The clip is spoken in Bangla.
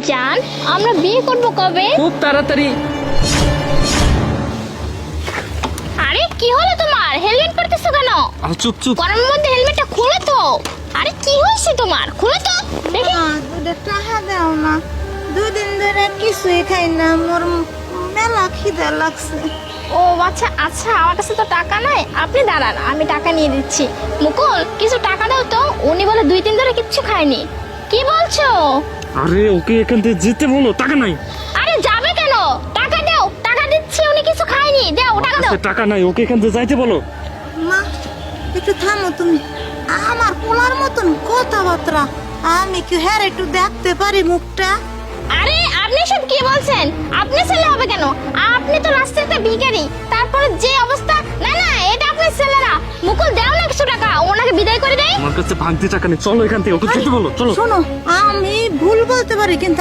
জান, আমরা বিয়ে করব কবে? খুব তাড়াতাড়ি। আরে কি হলো তোমার? হেলমেট পরতেছো কেন? আর চুপ চুপ। গরমের মধ্যে হেলমেটটা খুলে তো। আরে কি হয়েছে তোমার? খুলে তো দেখি। দুটো টাকা দাও না, দুদিন ধরে কিছুই খাই না, মোর মেলা খিদে লাগছে। ও আচ্ছা আচ্ছা, আমার কাছে তো টাকা নাই, আপনি দাঁড়ান আমি টাকা নিয়ে দিচ্ছি। মুকুল কিছু টাকা দাও তো, উনি বলে 2 দিন ধরে কিচ্ছু খায়নি। কি বলছো? আরে ওকে এখান থেকে যেতে বলো, টাকা নাই। আরে যাবে কেন? টাকা দাও, টাকা দিচ্ছি, উনি কিছু খায়নি, দাও টাকা দাও। টাকা নাই, ওকে এখান থেকে যাইতে বলো। মা একটু থামো তুমি, আমার পোলার মতন কথাবার্তা, আমি কি হ্যাঁ একটু দেখতে পারি মুখটা? আরে আপনি সব কি বলছেন? আপনি ছেলে হবে কেন? আপনি তো রাস্তার একটা ভিখারি, তারপরে যে অবস্থা। না না, এটা আপনার ছেলে না। মুকুল দাও না কিছু টাকা, ওনাকে বিদায় করে দেয়। আমার কাছে ভাঙতি টাকা নেই, চলো এখান থেকে, ওকে যেতে বলো, চলো। শোনো, আমি ভুল বলতে পারি কিন্তু